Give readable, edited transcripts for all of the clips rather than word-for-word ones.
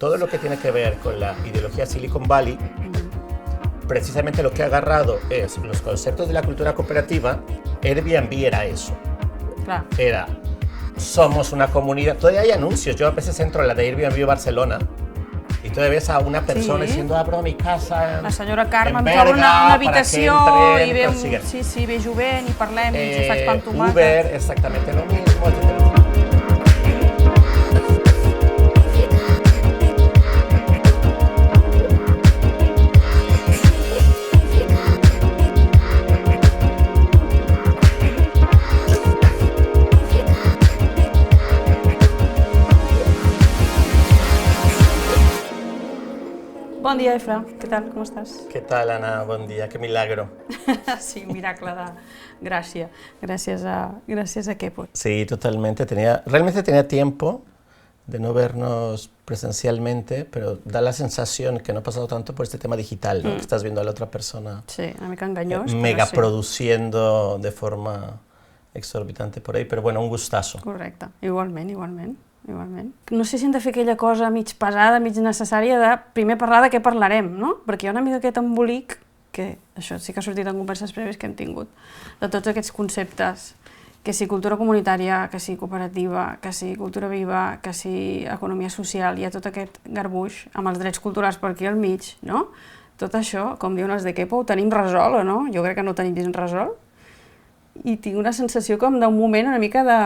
Todo lo que tiene que ver con la ideología Silicon Valley, precisamente lo que ha agarrado es los conceptos de la cultura cooperativa. Airbnb era eso. Clar. Era, somos una comunidad. Todavía hay anuncios. Yo a veces entro en la de Airbnb Barcelona y todavía ves a una persona diciendo, abro mi casa La senyora Carme en em troba una Berga habitació para que i ve, entren, sí, ve jovent i parlem i jo faig pa amb tomàquet. Uber, exactamente lo mismo, etcétera. Bon dia, Efra. Què tal? Com estàs? ¿Qué tal, Ana? Buen día, qué milagro. Sí, miracle de gràcia. Gràcies a què, pues. Sí, totalmente. Realmente tenía tiempo de no vernos presencialmente, pero da la sensación que no ha pasado tanto por este tema digital, ¿no? Que estás viendo a la otra persona Sí, una mica enganyós, mega però sí. produciendo de forma exorbitante por ahí, pero bueno, un gustazo. Correcte. Igualment. No sé si hem de fer aquella cosa mig pesada, mig necessària de primer parlar de què parlarem, no? Perquè hi ha una mica aquest embolic, que això sí que ha sortit en converses prèvies que hem tingut, de tots aquests conceptes, que si cultura comunitària, que si cooperativa, que si cultura viva, que si economia social, hi ha tot aquest garbuix amb els drets culturals per aquí al mig, no? Tot això, com diuen els de Kepa, ho tenim resolt o no? Jo crec que no ho tenim gens resolt. I tinc una sensació com d'un moment una mica de,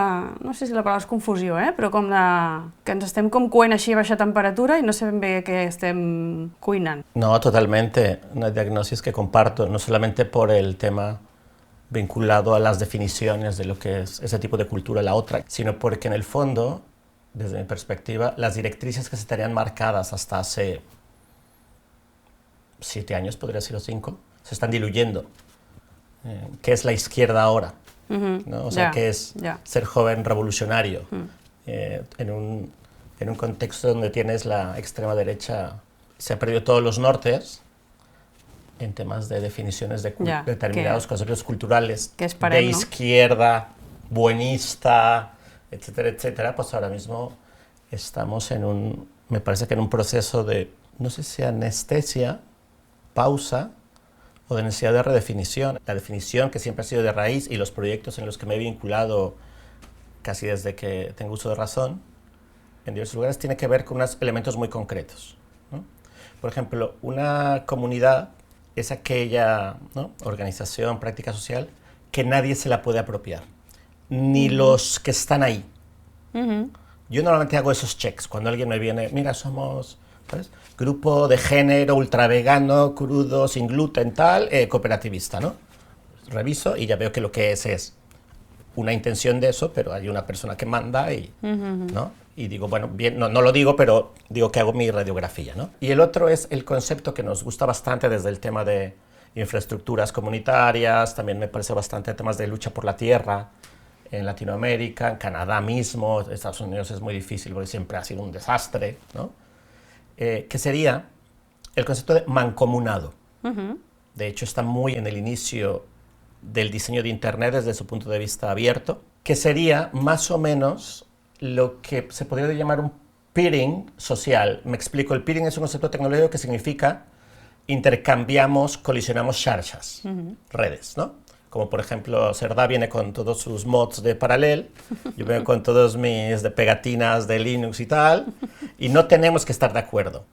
no sé si la paraula és confusió, però com de que ens estem com coent així a baixa temperatura i no sabem bé què estem cuinant. No, totalmente. Una diagnosis que comparto, no solamente por el tema vinculado a las definiciones de lo que es ese tipo de cultura, la otra, sino porque en el fondo, desde mi perspectiva, las directrices que se estarían marcadas hasta hace 7 años, podría ser, o 5, se están diluyendo. ¿Qué es la izquierda ahora? ¿No? O sea, ¿qué es ser joven revolucionario? En un contexto donde tienes la extrema derecha, se ha perdido todos los nortes en temas de definiciones de determinados conceptos culturales de izquierda, buenista, etcétera, etcétera. Pues ahora mismo estamos me parece que en un proceso de, no sé si anestesia, pausa, o de necesidad de redefinición. La definición que siempre ha sido de raíz y los proyectos en los que me he vinculado casi desde que tengo uso de razón, en diversos lugares, tiene que ver con unos elementos muy concretos, ¿no? Por ejemplo, una comunidad es aquella, ¿no?, organización, práctica social, que nadie se la puede apropiar, ni los que están ahí. Yo normalmente hago esos checks cuando alguien me viene, mira, somos, ¿sabes?, grupo de género, ultravegano, crudo, sin gluten, tal, cooperativista, ¿no? Reviso y ya veo que lo que es una intención de eso, pero hay una persona que manda y, ¿no? Y digo, bueno, bien, no lo digo, pero digo que hago mi radiografía, ¿no? Y el otro es el concepto que nos gusta bastante desde el tema de infraestructuras comunitarias, también me parece bastante temas de lucha por la tierra en Latinoamérica, en Canadá mismo, Estados Unidos es muy difícil porque siempre ha sido un desastre, ¿no? Que sería el concepto de mancomunado. De hecho, está muy en el inicio del diseño de Internet desde su punto de vista abierto, que sería más o menos lo que se podría llamar un peering social. Me explico, el peering es un concepto tecnológico que significa intercambiamos, colisionamos xarxas, redes, ¿no? Como por ejemplo, Cerdá viene con todos sus mods de Parallel, yo vengo con todos mis de pegatinas de Linux y tal, y no tenemos que estar de acuerdo.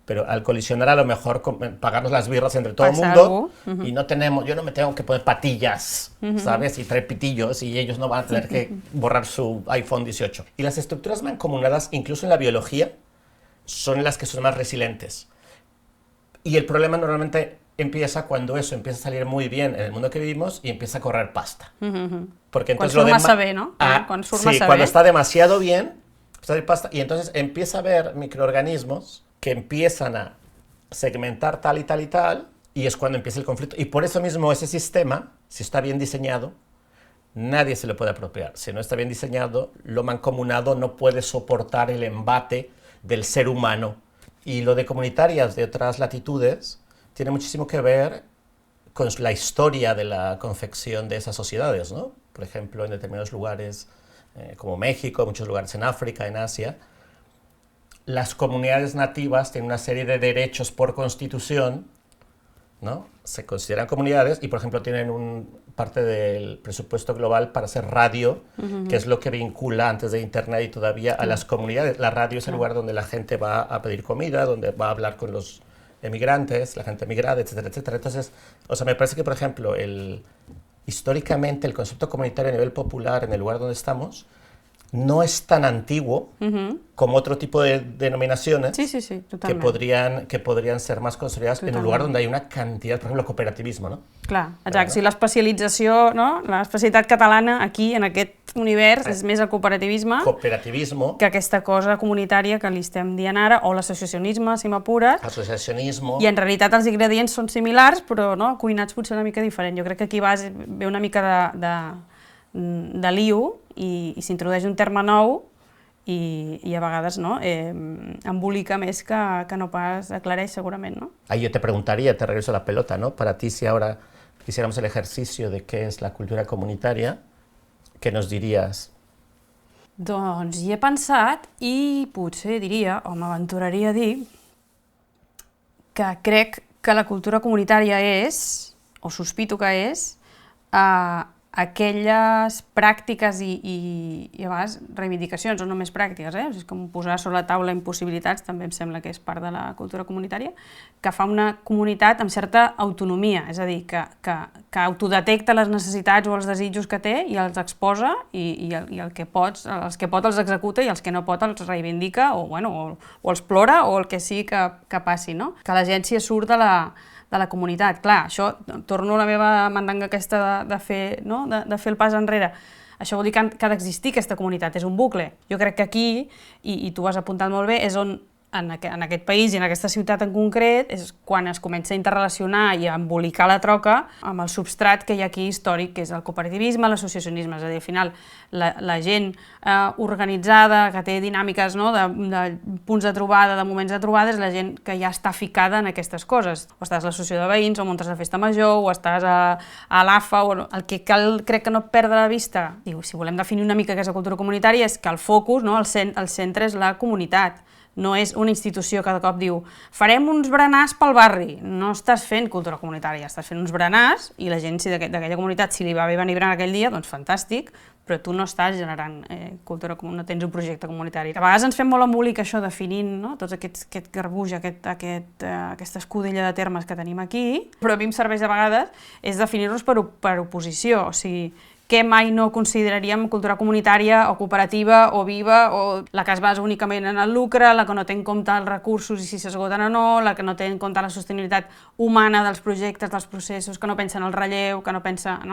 Pero al colisionar a lo mejor pagamos las birras entre todo el mundo y yo no me tengo que poner patillas, ¿sabes? Y traer pitillos y ellos no van a tener que borrar su iPhone 18. Y las estructuras mancomunadas, incluso en la biología, son las que son más resilientes. Y el problema normalmente empieza cuando eso empieza a salir muy bien en el mundo que vivimos y empieza a correr pasta. Porque entonces quan surt massa bé, no? Cuando está demasiado bien, empieza a salir pasta y entonces empieza a haber microorganismos que empiezan a segmentar tal y tal y tal, y es cuando empieza el conflicto. Y por eso mismo ese sistema, si está bien diseñado, nadie se lo puede apropiar. Si no está bien diseñado, lo mancomunado no puede soportar el embate del ser humano. Y lo de comunitarias de otras latitudes tiene muchísimo que ver con la historia de la confección de esas sociedades, ¿no? Por ejemplo, en determinados lugares como México, muchos lugares en África, en Asia, las comunidades nativas tienen una serie de derechos por constitución, ¿no? Se consideran comunidades y, por ejemplo, tienen parte del presupuesto global para hacer radio, que es lo que vincula antes de Internet y todavía a las comunidades. La radio es el lugar donde la gente va a pedir comida, donde va a hablar con los emigrantes, la gente emigrada, etcétera, etcétera. Entonces, o sea, me parece que, por ejemplo, históricamente el concepto comunitario a nivel popular en el lugar donde estamos no es tan antiguo como otro tipo de denominaciones que podrían ser más consolidadas en un lugar donde hay una cantidad, por ejemplo, el cooperativismo, no? Clar, exacte. O sigui, l'especialització, no? L'especialitat catalana aquí, en aquest univers, és més el cooperativisme que aquesta cosa comunitària que li estem dient ara, o l'associacionisme, si m'apures. Associacionisme. I en realitat els ingredients són similars, però no, cuinats potser una mica diferent. Jo crec que aquí ve una mica de lío i s'introdueix un terme nou i a vegades no, embolica més que no pas aclareix segurament, ¿no? Ahí yo te preguntaría, te regreso la pelota, ¿no? Para ti, si ahora hiciéramos el ejercicio de qué es la cultura comunitaria, ¿qué nos dirías? Doncs hi he pensat i potser diria, o m'aventuraria a dir, que crec que la cultura comunitària és, o sospito que és, aquelles pràctiques i a vegades reivindicacions, no només pràctiques, és com posar sobre la taula impossibilitats, també em sembla que és part de la cultura comunitària, que fa una comunitat amb certa autonomia, és a dir, que autodetecta les necessitats o els desitjos que té i els exposa i els que pot els executa i els que no pot els reivindica o els plora o el que sigui que passi, no? Que la gent s'hi surt de la comunitat. Clar, això, torno a la meva mandanga aquesta de fer el pas enrere. Això vol dir que ha d'existir aquesta comunitat, és un bucle. Jo crec que aquí, i tu ho has apuntat molt bé, és on en aquest país i en aquesta ciutat en concret és quan es comença a interrelacionar i a embolicar la troca amb el substrat que hi ha aquí històric, que és el cooperativisme, l'associacionisme. És a dir, al final, la gent organitzada, que té dinàmiques de punts de trobada, de moments de trobada, és la gent que ja està ficada en aquestes coses. O estàs a l'associació de veïns, o muntes la festa major, o estàs a l'AFA, o el que cal, crec que no perdre de vista, si volem definir una mica què és la cultura comunitària, és que el focus, el centre és la comunitat. No és una institució que de cop diu farem uns berenars pel barri. No estàs fent cultura comunitària, estàs fent uns berenars i la gent d'aquella comunitat, si li va bé venir a berenar aquell dia, doncs fantàstic, però tu no estàs generant cultura, no tens un projecte comunitari. A vegades ens fem molt embolic això definint tots aquest garbuix, aquesta escudella de termes que tenim aquí, però a mi em serveix de vegades és definir-los per oposició, o sigui, què mai no consideraríem cultura comunitària o cooperativa o viva, o la que es basa únicament en el lucre, la que no té en compte els recursos i si s'esgoten o no, la que no té en compte la sostenibilitat humana dels projectes, dels processos, que no pensa en el relleu, que no pensa en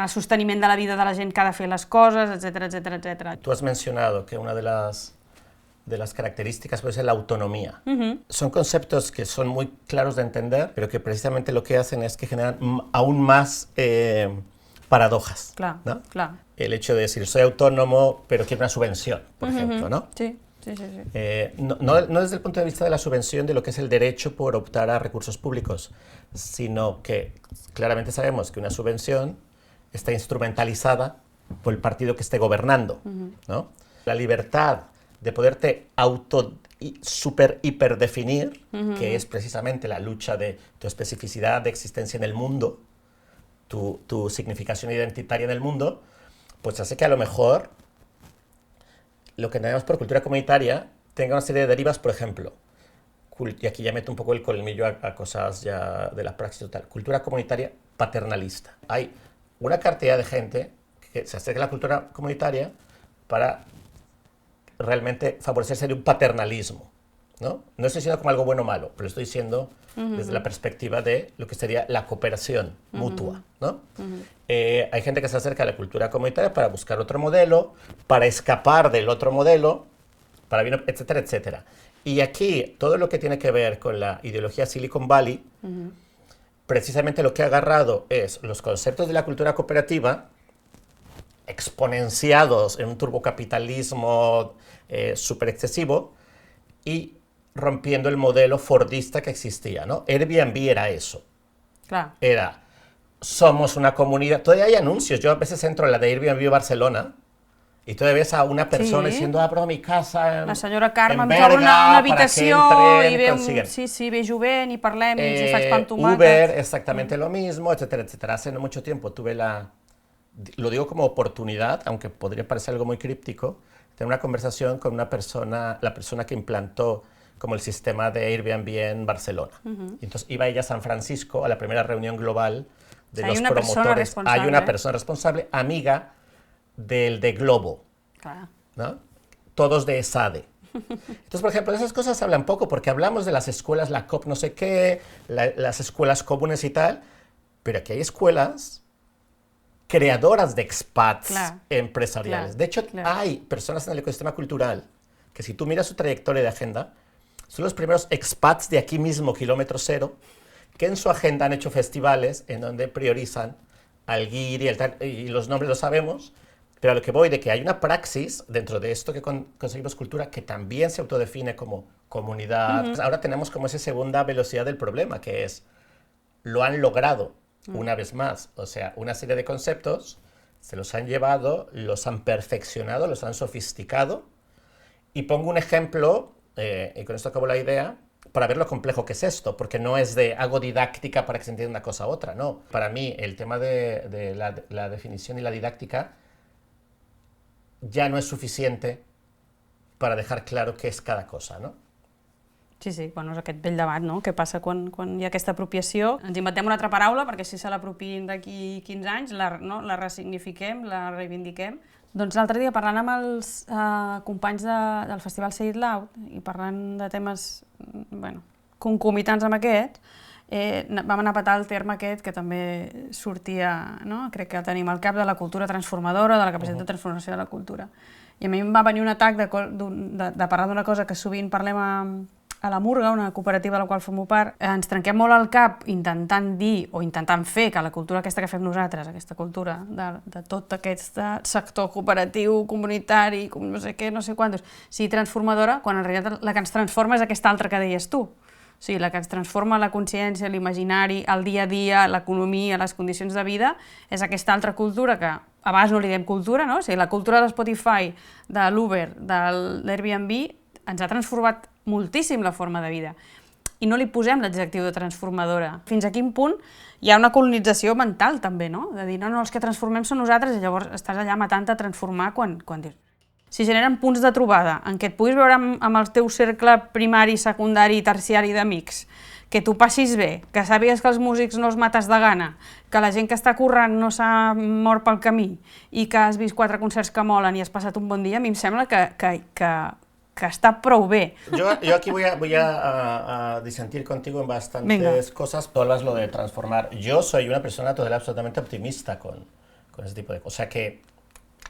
el sosteniment de la vida de la gent que ha de fer les coses, etcétera, etcétera, etcétera. Tú has mencionado que una de las características puede ser la autonomía. Son conceptos que son muy claros de entender, pero que precisamente lo que hacen es que generan aún más paradojas, claro, ¿no? Claro. El hecho de decir, soy autónomo, pero quiero una subvención, por ejemplo, ¿no? Sí. No desde el punto de vista de la subvención de lo que es el derecho por optar a recursos públicos, sino que claramente sabemos que una subvención está instrumentalizada por el partido que esté gobernando, ¿no? La libertad de poderte hiperdefinir, que es precisamente la lucha de tu especificidad de existencia en el mundo, tu significación identitaria en el mundo, pues hace que a lo mejor lo que tenemos por cultura comunitaria tenga una serie de derivas, por ejemplo, y aquí ya meto un poco el colmillo a cosas ya de la praxis total, cultura comunitaria paternalista. Hay una cantidad de gente que se acerca a la cultura comunitaria para realmente favorecerse de un paternalismo, ¿no? No estoy diciendo como algo bueno o malo, pero estoy diciendo desde la perspectiva de lo que sería la cooperación mutua, ¿no? Hay gente que se acerca a la cultura comunitaria para buscar otro modelo, para escapar del otro modelo, etcétera, etcétera. Y aquí, todo lo que tiene que ver con la ideología Silicon Valley, precisamente lo que ha agarrado es los conceptos de la cultura cooperativa, exponenciados en un turbocapitalismo súper excesivo, y rompiendo el modelo fordista que existía, ¿no? Airbnb era eso. Claro. Somos una comunidad. Todavía hay anuncios. Yo a veces entro en la de Airbnb Barcelona Y tú ves a una persona diciendo, abro mi casa la senyora Carme em troba una habitació i ve jovent i parlem i ens faig pa amb tomàquet. Uber, exactamente lo mismo, etcétera, etcétera. Hace no mucho tiempo tuve lo digo como oportunidad, aunque podría parecer algo muy críptico, tener una conversación con la persona que implantó como el sistema de Airbnb en Barcelona. Entonces iba ella a San Francisco a la primera reunión global de los promotores. Hay una persona responsable, amiga del de Globo, ¿no? Todos de ESADE. Entonces, por ejemplo, esas cosas hablan poco porque hablamos de las escuelas, la COP no sé qué, las escuelas comunes y tal, pero aquí hay escuelas creadoras de expats empresariales. De hecho, hay personas en el ecosistema cultural que si tú miras su trayectoria de agenda, son los primeros expats de aquí mismo, kilómetro cero, que en su agenda han hecho festivales en donde priorizan al guiri y los nombres los sabemos, pero a lo que voy de que hay una praxis dentro de esto que conseguimos cultura que también se autodefine como comunidad. Pues ahora tenemos como esa segunda velocidad del problema, que es, lo han logrado una vez más. O sea, una serie de conceptos se los han llevado, los han perfeccionado, los han sofisticado. Y pongo un ejemplo, y con esto acabo la idea, para ver lo complejo que es esto, porque no es de hago didáctica para que se entienda una cosa u otra, no. Para mí, el tema de la definición y la didáctica ja no és suficient per deixar clar què és cada cosa, no? Sí, bueno, és aquest vell debat, no? Què passa quan hi ha aquesta apropiació? Ens inventem una altra paraula perquè si se l'apropien d'aquí 15 anys, la ressignifiquem, la reivindiquem. Doncs l'altre dia, parlant amb els companys del Festival Say It Loud i parlant de temes concomitants amb aquest, vam anar a petar el terme aquest que també sortia, crec que tenim al cap, de la cultura transformadora, de la capacitat de transformació de la cultura. I a mi em va venir un atac de parlar d'una cosa que sovint parlem a la Murga, una cooperativa de la qual formo part. Ens trenquem molt el cap intentant dir o intentant fer que la cultura aquesta que fem nosaltres, aquesta cultura de tot aquest sector cooperatiu, comunitari, no sé què, no sé quantos, sigui transformadora, quan en realitat la que ens transforma és aquesta altra que deies tu. O sigui, la que ens transforma la consciència, l'imaginari, el dia a dia, l'economia, les condicions de vida, és aquesta altra cultura que a vegades no li diem cultura, no? O sigui, la cultura de Spotify, de l'Uber, de l'Airbnb, ens ha transformat moltíssim la forma de vida. I no li posem l'adjectiu de transformadora. Fins a quin punt hi ha una colonització mental, també, no? De dir, no, els que transformem són nosaltres, i llavors estàs allà matant a transformar quan dius... Si generen punts de trobada en què et puguis veure amb el teu cercle primari, secundari i terciari d'amics, que tu passis bé, que sàpigues que els músics no els mates de gana, que la gent que està currant no s'ha mort pel camí i que has vist 4 concerts que molen i has passat un bon dia, a mi em sembla que està prou bé. Yo aquí voy a disentir contigo en bastantes cosas. Tú hablas lo de transformar. Yo soy una persona total absolutamente optimista con ese tipo de cosas. O sea que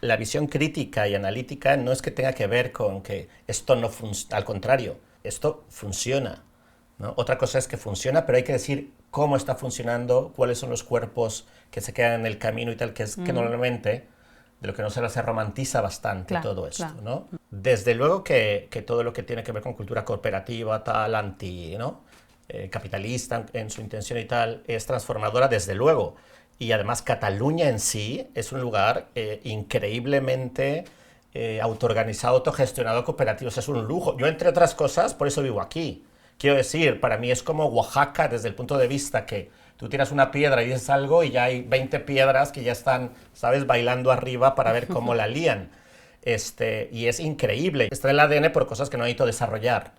la visión crítica y analítica no es que tenga que ver con que esto no funciona, al contrario, esto funciona, ¿no? Otra cosa es que funciona, pero hay que decir cómo está funcionando, cuáles son los cuerpos que se quedan en el camino y tal, que es que normalmente de lo que no se romantiza bastante todo esto, ¿no? Desde luego que todo lo que tiene que ver con cultura cooperativa, tal, capitalista en su intención y tal, es transformadora, desde luego. Y además Cataluña en sí es un lugar increíblemente autoorganizado, autogestionado, cooperativo. O sea, es un lujo. Yo, entre otras cosas, por eso vivo aquí. Quiero decir, para mí es como Oaxaca desde el punto de vista que tú tiras una piedra y dices algo y ya hay 20 piedras que ya están, ¿sabes?, bailando arriba para ver cómo la lían. Y es increíble. Está en el ADN por cosas que no necesito desarrollar,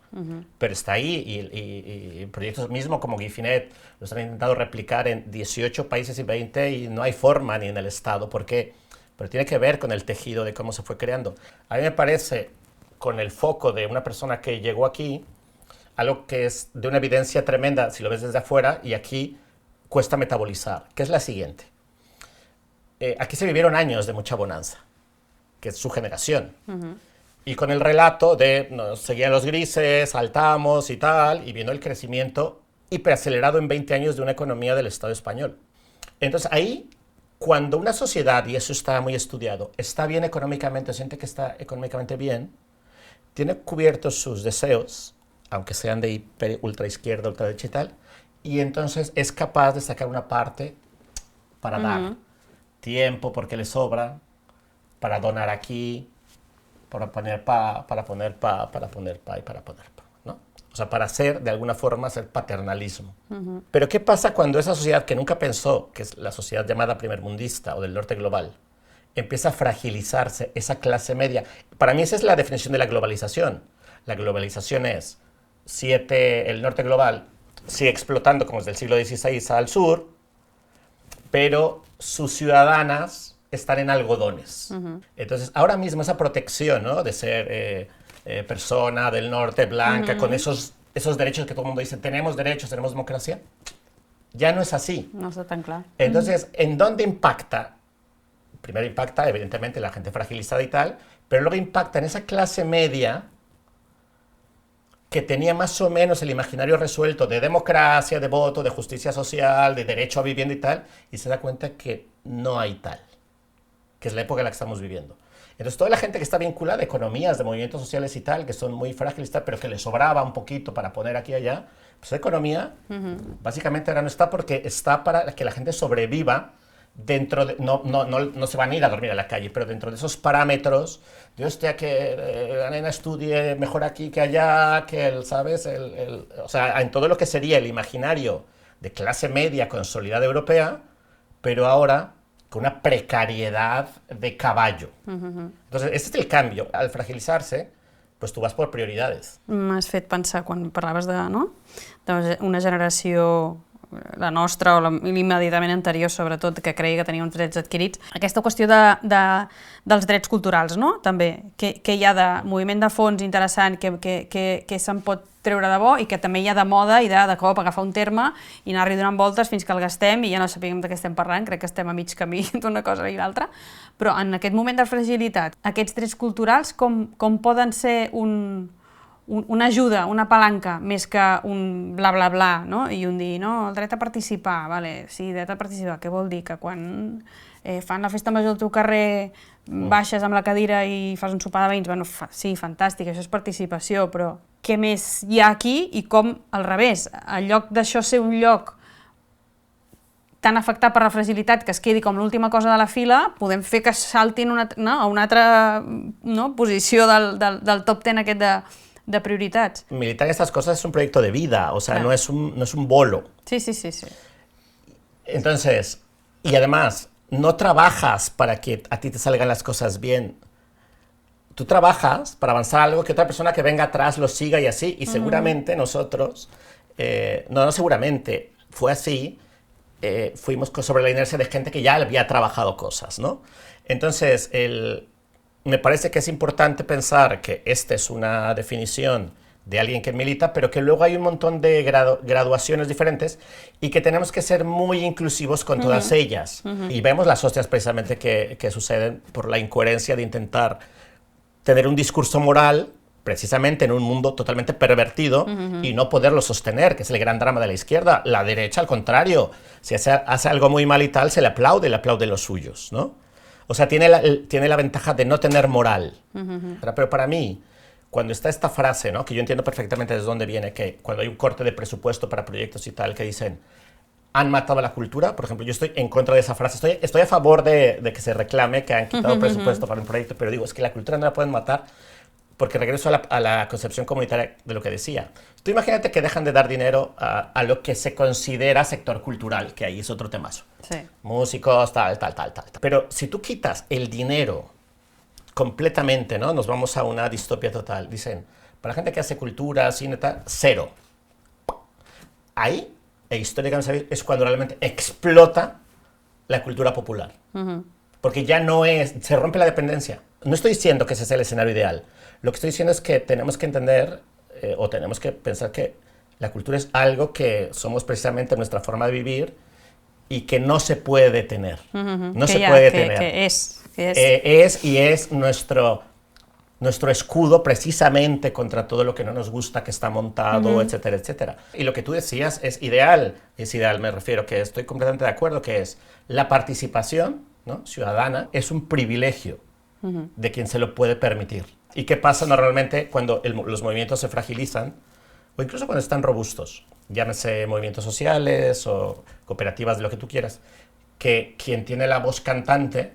pero está ahí y proyectos mismos como Gifinet los han intentado replicar en 18 países y 20 y no hay forma ni en el Estado. ¿Por qué? Pero tiene que ver con el tejido de cómo se fue creando. A mí me parece, con el foco de una persona que llegó aquí, algo que es de una evidencia tremenda si lo ves desde afuera y aquí cuesta metabolizar, que es la siguiente. Aquí se vivieron años de mucha bonanza, que es su generación. Y con el relato de nos seguían los grises, saltamos y tal, y viendo el crecimiento hiperacelerado en 20 años de una economía del Estado español. Entonces ahí, cuando una sociedad, y eso está muy estudiado, está bien económicamente, siente que está económicamente bien, tiene cubiertos sus deseos, aunque sean de ultra izquierda, ultra derecha y tal, y entonces es capaz de sacar una parte para dar tiempo porque le sobra, para donar aquí, para poner pa, para poner pa, para poner pa y para poner pa, ¿no? O sea, para hacer, de alguna forma, hacer paternalismo. Pero ¿qué pasa cuando esa sociedad que nunca pensó, que es la sociedad llamada primermundista o del norte global, empieza a fragilizarse esa clase media? Para mí esa es la definición de la globalización. La globalización es el norte global sigue explotando como desde el siglo XVI al sur, pero sus ciudadanas están en algodones. Entonces, ahora mismo esa protección, ¿no?, de ser persona del norte, blanca, con esos derechos que todo el mundo dice, tenemos derechos, tenemos democracia, ya no es así. No está tan claro. Entonces, ¿en dónde impacta? Primero impacta, evidentemente, la gente fragilizada y tal, pero luego impacta en esa clase media que tenía más o menos el imaginario resuelto de democracia, de voto, de justicia social, de derecho a vivienda y tal, y se da cuenta que no hay tal, que es la época en la que estamos viviendo. Entonces, toda la gente que está vinculada a economías, de movimientos sociales y tal, que son muy frágiles, pero que les sobraba un poquito para poner aquí y allá, pues esa economía básicamente ahora no está, porque está para que la gente sobreviva dentro de, no se van a ir a dormir a la calle, pero dentro de esos parámetros, de hostia, que la nena estudie mejor aquí que allá, que ¿sabes? O sea, en todo lo que sería el imaginario de clase media consolidada europea, pero ahora con una precariedad de caballo. Entonces, este es el cambio. Al fragilizarse, pues tu vas por prioridades. M'has fet pensar, quan parlaves de, no? d'una generació, la nostra o l'immediatament anterior, sobretot, que creia que tenia uns drets adquirits, aquesta qüestió dels drets culturals, no? També, que hi ha de moviment de fons interessant, que se'n pot treure de bo, i que també hi ha de moda i de cop agafar un terme i anar-hi donant voltes fins que el gastem i ja no sapiguem de què estem parlant. Crec que estem a mig camí d'una cosa i l'altra. Però en aquest moment de fragilitat, aquests drets culturals com poden ser una ajuda, una palanca, més que un bla bla bla, no? I un dir, no, el dret a participar, vale, sí, dret a participar, què vol dir? Que quan fan la festa major al teu carrer baixes amb la cadira i fas un sopar de veïns? Bueno, sí, fantàstic, això és participació, però què més hi ha aquí i com, al revés, en lloc d'això ser un lloc tan afectat per la fragilitat que es quedi com l'última cosa de la fila, podem fer que saltin a una altra posició del top 10 aquest de prioridades. Militar en estas cosas es un proyecto de vida, o sea, no es un bolo. Sí. Entonces, y además, no trabajas para que a ti te salgan las cosas bien. Tú trabajas para avanzar algo que otra persona que venga atrás lo siga y así, y seguramente nosotros, no seguramente, fue así, fuimos sobre la inercia de gente que ya había trabajado cosas, ¿no? Entonces, me parece que es importante pensar que esta es una definición de alguien que milita, pero que luego hay un montón de graduaciones diferentes y que tenemos que ser muy inclusivos con todas ellas. Y vemos las hostias precisamente que suceden por la incoherencia de intentar tener un discurso moral precisamente en un mundo totalmente pervertido y no poderlo sostener, que es el gran drama de la izquierda. La derecha, al contrario, si hace algo muy mal y tal, se le aplaude los suyos, ¿no? O sea, tiene la ventaja de no tener moral. Pero para mí, cuando está esta frase, ¿no?, que yo entiendo perfectamente desde dónde viene, que cuando hay un corte de presupuesto para proyectos y tal, que dicen, han matado a la cultura, por ejemplo, yo estoy en contra de esa frase. Estoy a favor de que se reclame que han quitado presupuesto para un proyecto, pero digo, es que la cultura no la pueden matar, porque regreso a la concepción comunitaria de lo que decía. Tú imagínate que dejan de dar dinero a lo que se considera sector cultural, que ahí es otro temazo. Sí. Músicos, tal. Pero si tú quitas el dinero completamente, ¿no?, nos vamos a una distopia total. Dicen, para la gente que hace cultura, cine, tal, cero. Ahí, históricamente, es cuando realmente explota la cultura popular. Porque ya no se rompe la dependencia. No estoy diciendo que ese sea el escenario ideal. Lo que estoy diciendo es que tenemos que entender o tenemos que pensar que la cultura es algo que somos precisamente nuestra forma de vivir y que no se puede detener. No se puede detener. Que es nuestro escudo precisamente contra todo lo que no nos gusta, que está montado, etcétera, etcétera. Y lo que tú decías es ideal, me refiero, que estoy completamente de acuerdo, que es la participación, ¿no?, ciudadana, es un privilegio de quien se lo puede permitir. ¿Y qué pasa normalmente cuando los movimientos se fragilizan, o incluso cuando están robustos? Llámese movimientos sociales o cooperativas, de lo que tú quieras, que quien tiene la voz cantante,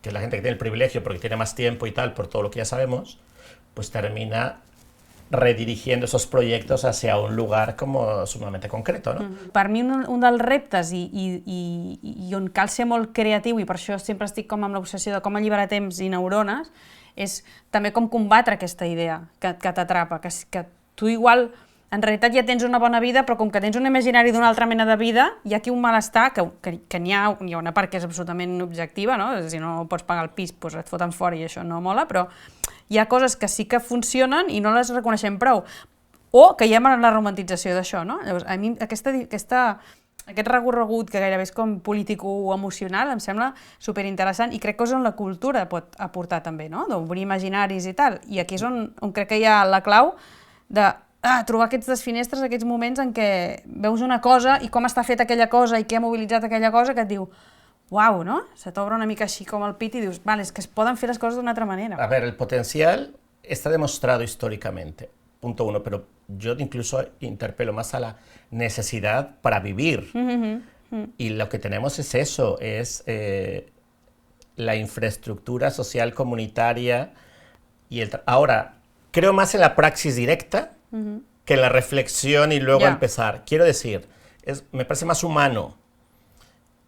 que es la gente que tiene el privilegio porque tiene más tiempo y tal, por todo lo que ya sabemos, pues termina redirigiendo esos proyectos hacia un lugar como sumamente concreto, no? Per mi un dels reptes i on cal ser molt creatiu, i per això sempre estic com amb l'obsessió de com alliberar temps i neurones, és també com combatre aquesta idea que t'atrapa, que tu igual en realitat ja tens una bona vida, però com que tens un imaginari d'una altra mena de vida, hi ha aquí un malestar que n'hi ha una part que és absolutament objectiva, no? Si no pots pagar el pis, doncs et foten fora i això no mola, però hi ha coses que sí que funcionen i no les reconeixem prou. O que hi ha la romantització d'això, no? Llavors, a mi aquest recorregut que gairebé és com político-emocional em sembla superinteressant i crec que és on la cultura pot aportar també, no? D'obrir imaginaris i tal. I aquí és on crec que hi ha la clau de trobar aquestes finestres, aquests moments en què veus una cosa i com està feta aquella cosa i què ha mobilitzat aquella cosa que et diu uau, ¿no? Se t'obre una mica així com el pit y dius, vale, es que es poden fer las cosas de una otra manera. A ver, el potencial está demostrado históricamente, punto uno, pero yo incluso interpelo más a la necesidad para vivir. Y lo que tenemos es eso, es la infraestructura social comunitaria y ahora, creo más en la praxis directa que en la reflexión y luego empezar. Quiero decir, me parece más humano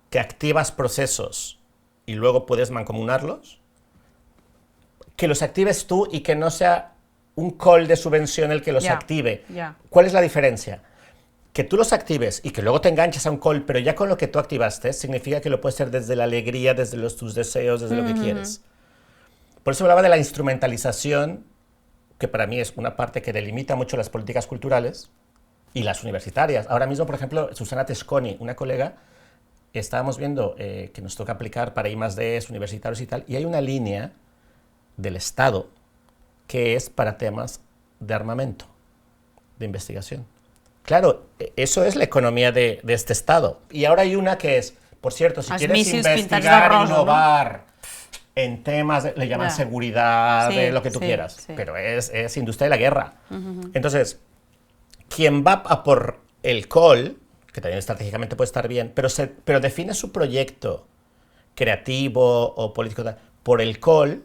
que activas procesos y luego puedes mancomunarlos, que los actives tú y que no sea un call de subvención el que los active. ¿Cuál es la diferencia? Que tú los actives y que luego te enganches a un call, pero ya con lo que tú activaste, significa que lo puedes hacer desde la alegría, desde tus deseos, desde lo que quieres. Por eso hablaba de la instrumentalización, que para mí es una parte que delimita mucho las políticas culturales y las universitarias. Ahora mismo, por ejemplo, Susana Tesconi, una colega, estábamos viendo que nos toca aplicar para I+D, universitarios y tal, y hay una línea del Estado que es para temas de armamento, de investigación. Claro, eso es la economía de este Estado. Y ahora hay una que es, por cierto, si quieres investigar, innovar en temas, le llaman seguridad, de lo que tú quieras, pero es industria de la guerra. Entonces, quien va a por el call, que también estratégicamente puede estar bien, pero define su proyecto creativo o político por el call,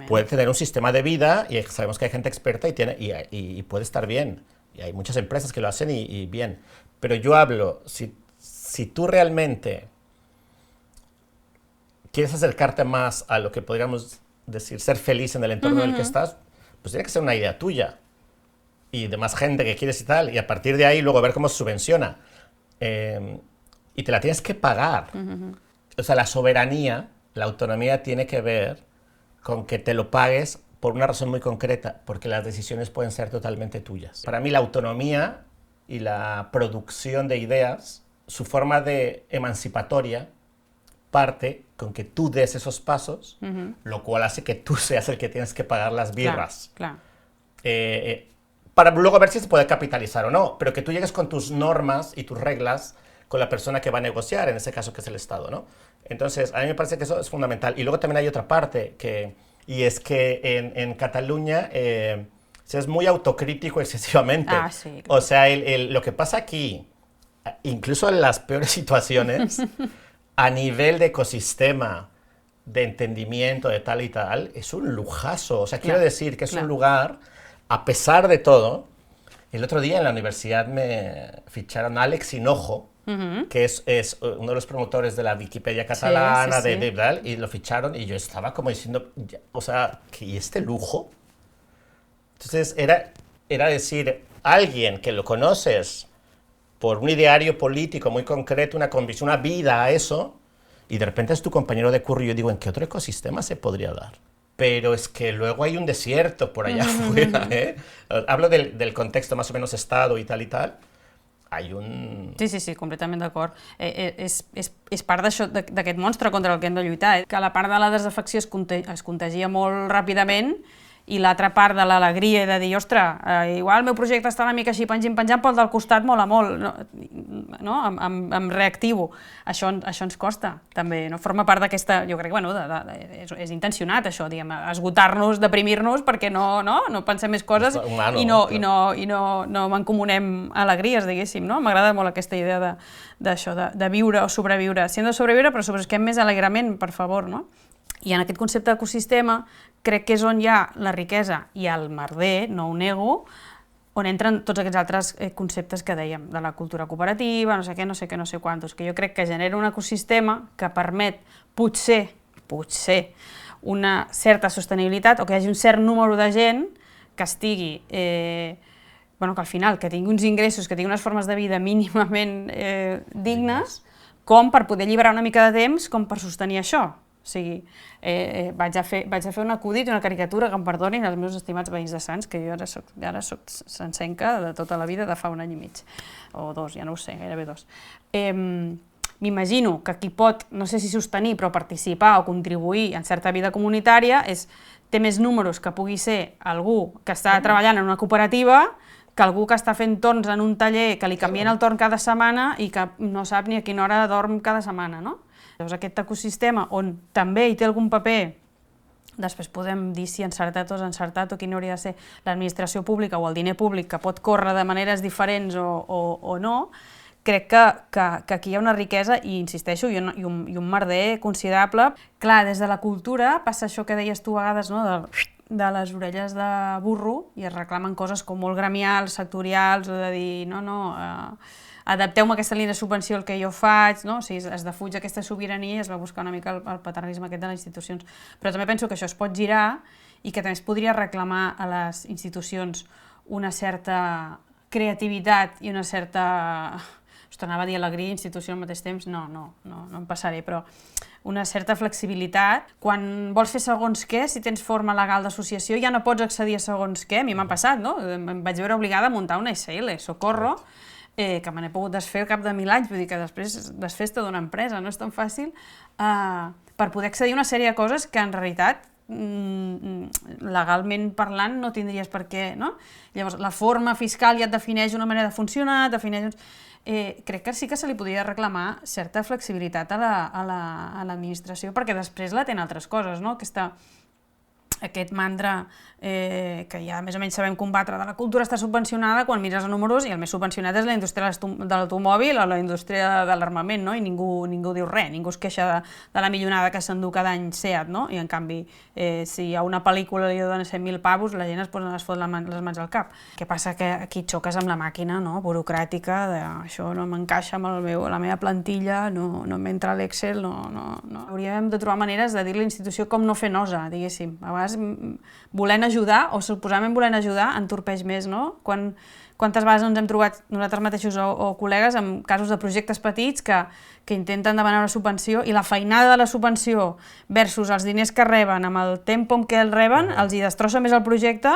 puede tener un sistema de vida, y sabemos que hay gente experta y puede estar bien. Y hay muchas empresas que lo hacen y bien. Pero yo hablo, si tú realmente quieres acercarte más a lo que podríamos decir, ser feliz en el entorno en el que estás, pues tiene que ser una idea tuya y de más gente que quieres y tal, y a partir de ahí luego ver cómo se subvenciona. Y te la tienes que pagar. O sea, la soberanía, la autonomía tiene que ver con que te lo pagues por una razón muy concreta, porque las decisiones pueden ser totalmente tuyas. Para mí la autonomía y la producción de ideas, su forma de emancipatoria, parte con que tú des esos pasos, lo cual hace que tú seas el que tienes que pagar las birras. Claro. Para luego ver si se puede capitalizar o no, pero que tú llegues con tus normas y tus reglas con la persona que va a negociar, en ese caso que es el Estado, ¿no? Entonces, a mí me parece que eso es fundamental. Y luego también hay otra parte, y es que en Cataluña se es muy autocrítico excesivamente. Sí, claro. O sea, lo que pasa aquí, incluso en las peores situaciones, a nivel de ecosistema, de entendimiento, de tal y tal, es un lujazo. O sea, quiero decir que es un lugar, a pesar de todo. El otro día en la universidad me ficharon a Alex Hinojo, que es uno de los promotores de la Wikipedia catalana, y lo ficharon, y yo estaba como diciendo, o sea, ¿y este lujo? Entonces era decir, alguien que lo conoces por un ideario político muy concreto, una convicción, una vida a eso, y de repente es tu compañero de curro, y yo digo, ¿en qué otro ecosistema se podría dar? Pero es que luego hay un desierto por allá afuera, ¿eh? Hablo del contexto más o menos Estado y tal, hay un... Sí, completament d'acord. És part d'aquest monstre contra el que hem de lluitar, que la part de la desafecció es contagia molt ràpidament i l'altra part de l'alegria de dir, ostres, igual el meu projecte està una mica així penjant, però el del costat mola molt, no? Em reactivo. Això ens costa, també, no? Forma part d'aquesta, jo crec que és intencionat, això, diguem, esgotar-nos, deprimir-nos, perquè no pensem més coses i no mancomunem alegries, diguéssim, no? M'agrada molt aquesta idea d'això, de viure o sobreviure. Si hem de sobreviure, però sobrevisquem més alegrement, per favor, no? I en aquest concepte d'ecosistema crec que és on hi ha la riquesa i el merder, no ho nego, on entren tots aquests altres conceptes que dèiem, de la cultura cooperativa, no sé què, no sé quantos, que jo crec que genera un ecosistema que permet, potser, una certa sostenibilitat o que hi hagi un cert número de gent que estigui, que al final, que tingui uns ingressos, que tingui unes formes de vida mínimament dignes, com per poder alliberar una mica de temps com per sostenir això. O sigui, vaig a fer un acudit, una caricatura, que em perdonin els meus estimats veïns de Sants, que jo ara soc sancenca de tota la vida, de fa un any i mig, o 2, ja no ho sé, gairebé 2. M'imagino que qui pot, no sé si sostenir, però participar o contribuir en certa vida comunitària té més números que pugui ser algú que està treballant en una cooperativa que algú que està fent torns en un taller que li canvien el torn cada setmana i que no sap ni a quina hora dorm cada setmana, no? Llavors aquest ecosistema on també hi té algun paper, després podem dir si encertat o desencertat o quina hauria de ser l'administració pública o el diner públic que pot córrer de maneres diferents o no, crec que aquí hi ha una riquesa i, insisteixo, i un merder considerable. Clar, des de la cultura passa això que deies tu a vegades, no?, de les orelles de burro i es reclamen coses com molt gremials, sectorials, o de dir, adapteu-me aquesta línia de subvenció al que jo faig, no? O sigui, es defuig aquesta sobirania i es va buscar una mica el paternisme aquest de les institucions. Però també penso que això es pot girar i que també es podria reclamar a les institucions una certa creativitat i una certa... Anava a dir alegria i institució al mateix temps, no em passaré, però una certa flexibilitat. Quan vols fer segons què, si tens forma legal d'associació, ja no pots accedir a segons què. A mi m'ha passat, no? Em vaig veure obligada a muntar una SL, Socorro, que me n'he pogut desfer al cap de 1000 anys, vull dir que després desfesta d'una empresa, no és tan fàcil, per poder accedir a una sèrie de coses que en realitat legalment parlant no tindries per què, no? Llavors la forma fiscal ja et defineix una manera de funcionar, crec que sí que se li podria reclamar certa flexibilitat a l'administració perquè després la tenen altres coses, no? Aquest mantra que ja més o menys sabem combatre de la cultura està subvencionada quan mires els números i el més subvencionat és la indústria de l'automòbil o la indústria de l'armament, no? I ningú diu res, ningú es queixa de la millonada que s'endú cada any SEAT, no? I en canvi, si a una pel·lícula li donen 100.000 pavos, la gent es fot les mans al cap. Què passa? Que aquí xoques amb la màquina burocràtica, això no m'encaixa amb la meva plantilla, no m'entra l'Excel, no. Hauríem de trobar maneres de dir a la institució com no fer nosa, diguéssim. A vegades volent ajudar, o suposadament volent ajudar, entorpeix més, no? Quantes vegades ens hem trobat nosaltres mateixos o col·legues en casos de projectes petits que intenten demanar una subvenció i la feinada de la subvenció versus els diners que reben amb el tempo en què el reben els hi destrossa més el projecte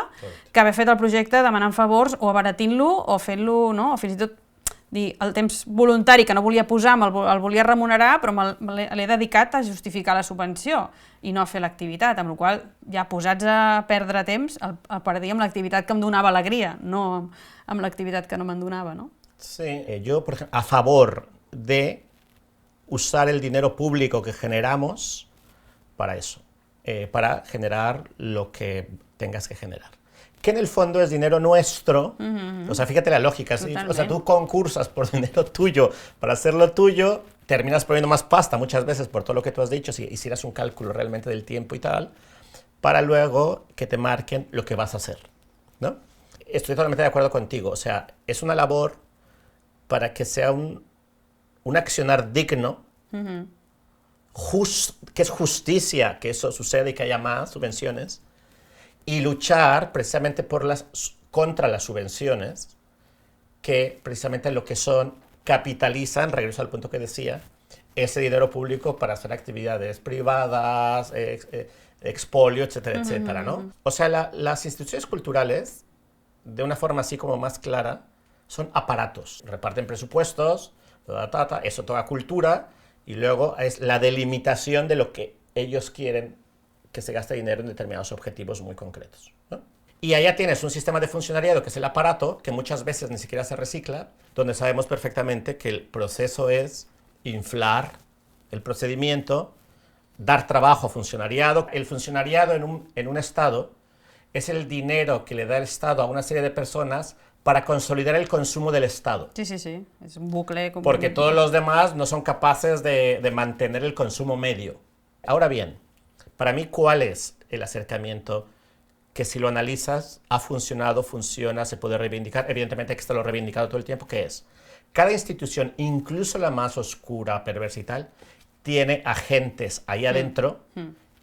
que haver fet el projecte demanant favors o abaratint-lo o fent-lo, no? O fins i tot dir, el temps voluntari que no volia posar el volia remunerar, però l'he dedicat a justificar la subvenció i no a fer l'activitat, amb la qual cosa ja posats a perdre temps el perdia amb l'activitat que em donava alegria, no amb l'activitat que no me'n donava, ¿no? Sí, yo, por ejemplo, a favor de usar el dinero público que generamos para eso, para generar lo que tengas que generar. Que en el fondo es dinero nuestro, o sea, fíjate la lógica, ¿sí? O sea, tú concursas por dinero tuyo para hacerlo tuyo, terminas poniendo más pasta muchas veces por todo lo que tú has dicho, si hicieras un cálculo realmente del tiempo y tal, para luego que te marquen lo que vas a hacer, ¿no? Estoy totalmente de acuerdo contigo, o sea, es una labor para que sea un accionar digno, que es justicia que eso sucede y que haya más subvenciones, y luchar precisamente contra las subvenciones, que precisamente lo que son, capitalizan, regreso al punto que decía, ese dinero público para hacer actividades privadas, expolio, etcétera, etcétera, ¿no? O sea, las instituciones culturales, de una forma así como más clara, son aparatos, reparten presupuestos, eso toda cultura, y luego es la delimitación de lo que ellos quieren que se gaste dinero en determinados objetivos muy concretos, ¿no? Y allá tienes un sistema de funcionariado que es el aparato, que muchas veces ni siquiera se recicla, donde sabemos perfectamente que el proceso es inflar el procedimiento, dar trabajo a funcionariado. El funcionariado en un Estado es el dinero que le da el Estado a una serie de personas para consolidar el consumo del Estado. Sí, es un bucle. Porque todos los demás no son capaces de mantener el consumo medio. Ahora bien, Para mí, ¿cuál es el acercamiento que si lo analizas ha funcionado, funciona, se puede reivindicar? Evidentemente que esto lo he reivindicado todo el tiempo, que es cada institución, incluso la más oscura, perversa y tal, tiene agentes ahí adentro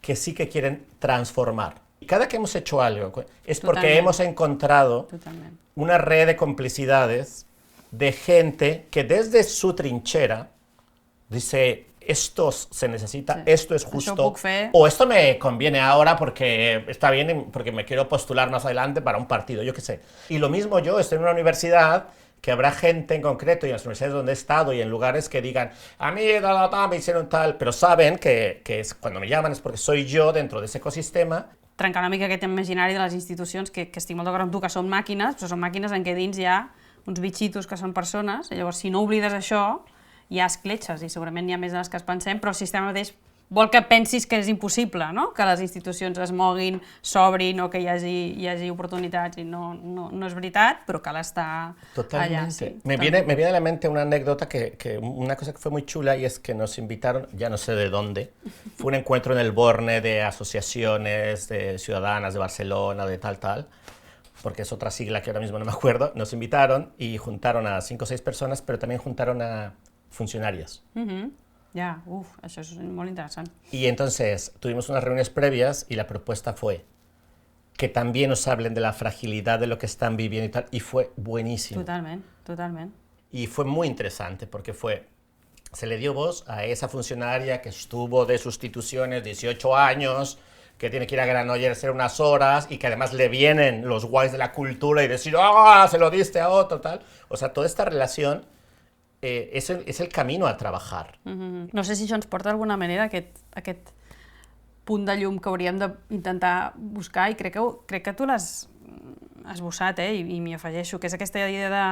que sí que quieren transformar. Y cada que hemos hecho algo es porque hemos encontrado una red de complicidades de gente que desde su trinchera dice, esto se necesita, esto es justo, o esto me conviene ahora porque está bien, porque me quiero postular más adelante para un partido, yo qué sé. Y lo mismo yo, estoy en una universidad que habrá gente en concreto, y en las universidades donde he estado, y en lugares que digan, a mí me hicieron tal, pero saben que es, cuando me llaman es porque soy yo dentro de ese ecosistema. Trencar una mica aquest imaginari de les institucions, que estic molt d'acord amb tu, que són màquines, però són màquines en què dins hi ha uns bitxitos que són persones, i llavors si no oblides això, hi ha escletxes, i segurament n'hi ha més de les que es pensem, però el sistema mateix vol que pensis que és impossible, no? Que les institucions es moguin, s'obrin o que hi hagi oportunitats, i no és veritat, però cal estar allà. Sí. Me viene a la mente una anécdota, una cosa que fue muy chula, y es que nos invitaron, ya no sé de dónde, fue un encuentro en el Borne de asociaciones de ciudadanas de Barcelona, de tal, porque es otra sigla que ahora mismo no me acuerdo. Nos invitaron y juntaron a 5 o 6 personas, pero también juntaron a funcionarios. Ya, eso es muy interesante. Y entonces tuvimos unas reuniones previas y la propuesta fue que también nos hablen de la fragilidad de lo que están viviendo y tal, y fue buenísimo. Totalmente. Y fue muy interesante porque se le dio voz a esa funcionaria que estuvo de sustituciones 18 años, que tiene que ir a Granollers hacer unas horas y que además le vienen los guays de la cultura y decir, se lo diste a otro, tal. O sea, toda esta relación és el camino a trabajar. No sé si això ens porta d'alguna manera aquest punt de llum que hauríem d'intentar buscar, i crec que tu l'has esbossat, i m'hi afegeixo, que és aquesta idea de,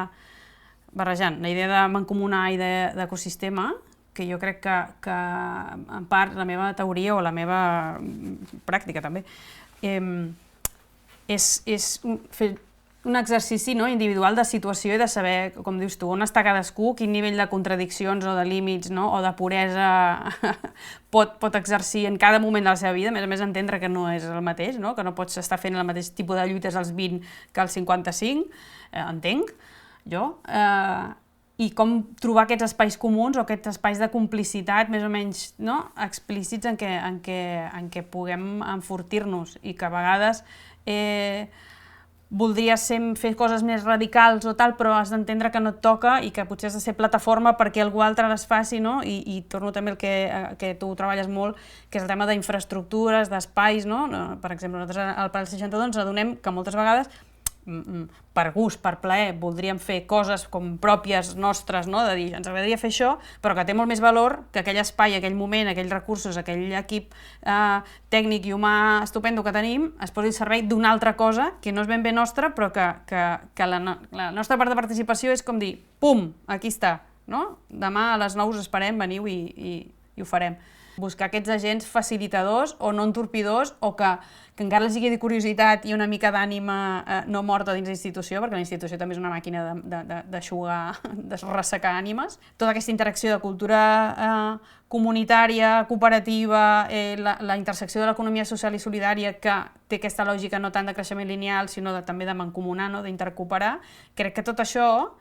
barrejant, la idea de mancomunar i d'ecosistema, que jo crec que en part la meva teoria o la meva pràctica també és fer un exercici individual de situació i de saber, com dius tu, on està cadascú, quin nivell de contradiccions o de límits o de puresa pot exercir en cada moment de la seva vida, a més entendre que no és el mateix, que no pots estar fent el mateix tipus de lluites als 20 que als 55, entenc, jo, i com trobar aquests espais comuns o aquests espais de complicitat més o menys explícits en què puguem enfortir-nos, i que a vegades voldries fer coses més radicals o tal, però has d'entendre que no et toca i que potser has de ser plataforma perquè algú altre les faci, i torno també al que tu treballes molt, que és el tema d'infraestructures, d'espais, per exemple, nosaltres al Paral 62 ens adonem que moltes vegades, per gust, per plaer, voldríem fer coses com pròpies nostres, de dir, ens agradaria fer això, però que té molt més valor que aquell espai, aquell moment, aquells recursos, aquell equip tècnic i humà estupendo que tenim, es posi al servei d'una altra cosa que no és ben bé nostra, però que la nostra part de participació és com dir, pum, aquí està, demà a les 9 us esperem, veniu i ho farem. Buscar aquests agents facilitadors o no entorpidors, o que encara els quedi curiositat i una mica d'ànima no morta dins l'institució, perquè la institució també és una màquina d'aixugar, de ressecar ànimes. Tota aquesta interacció de cultura comunitària, cooperativa, la intersecció de l'economia social i solidària, que té aquesta lògica no tant de creixement lineal, sinó també de mancomunar, d'intercooperar. Crec que tot això,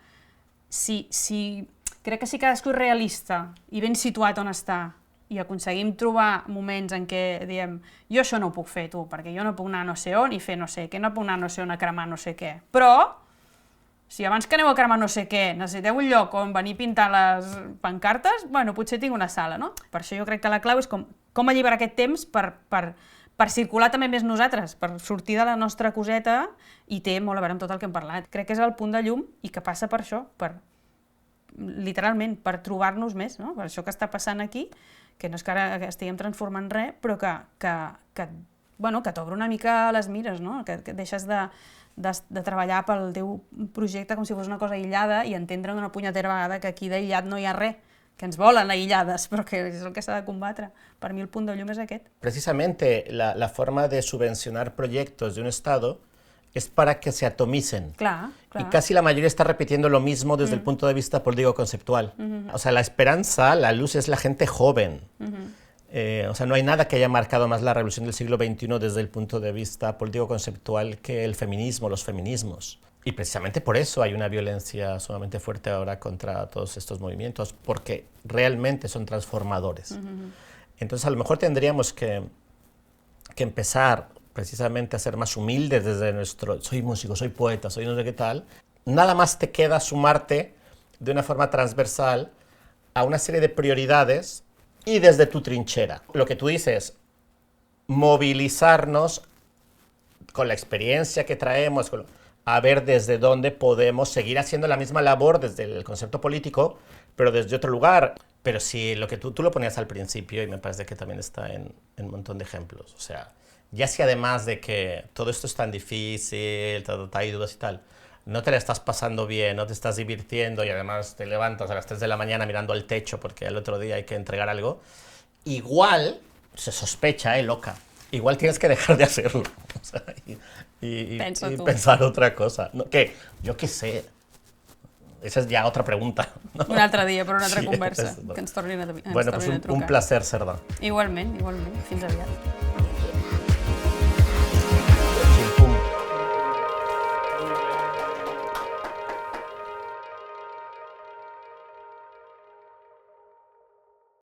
crec que si cadascú és realista i ben situat on està, i aconseguim trobar moments en què diem, jo això no ho puc fer, tu, perquè jo no puc anar no sé on i fer no sé què, no puc anar no sé on a cremar no sé què. Però, si abans que aneu a cremar no sé què necessiteu un lloc on venir a pintar les pancartes, bueno, potser tinc una sala, no? Per això jo crec que la clau és com alliberar aquest temps per circular també més nosaltres, per sortir de la nostra coseta, i té molt a veure amb tot el que hem parlat. Crec que és el punt de llum i que passa per això, literalment, per trobar-nos més, per això que està passant aquí, que no és que ara estiguem transformant res, però que t'obre una mica les mires, que deixes de treballar pel teu projecte com si fos una cosa aïllada i entendre una punyetera vegada que aquí d'aïllat no hi ha res, que ens volen aïllades, però que és el que s'ha de combatre. Per mi el punt de llum és aquest. Precisamente la forma de subvencionar proyectos de un Estado es para que se atomicen. Claro. Y casi la mayoría está repitiendo lo mismo desde el punto de vista político-conceptual. O sea, la esperanza, la luz es la gente joven. O sea, no hay nada que haya marcado más la revolución del siglo XXI desde el punto de vista político-conceptual que el feminismo, los feminismos. Y precisamente por eso hay una violencia sumamente fuerte ahora contra todos estos movimientos, porque realmente son transformadores. Entonces, a lo mejor tendríamos que empezar precisamente a ser más humildes desde nuestro soy músico, soy poeta, soy no sé qué tal. Nada más te queda sumarte de una forma transversal a una serie de prioridades y desde tu trinchera. Lo que tú dices, movilizarnos con la experiencia que traemos, a ver desde dónde podemos seguir haciendo la misma labor desde el concepto político, pero desde otro lugar. Pero sí, lo que tú lo ponías al principio, y me parece que también está en un montón de ejemplos. O sea, ya si además de que todo esto es tan difícil, hay dudas y tal, no te la estás pasando bien, no te estás divirtiendo y además te levantas a las 3 de la mañana mirando al techo porque el otro día hay que entregar algo, igual se sospecha, loca, igual tienes que dejar de hacerlo. O sea, y pensar otra cosa. No, ¿qué? Yo qué sé. Esa és ja altra pregunta. No? Un altre dia, per una altra conversa. Que ens tornin a trucar. Bueno, pues un placer, Cerdà. Igualment, igualment. Fins aviat.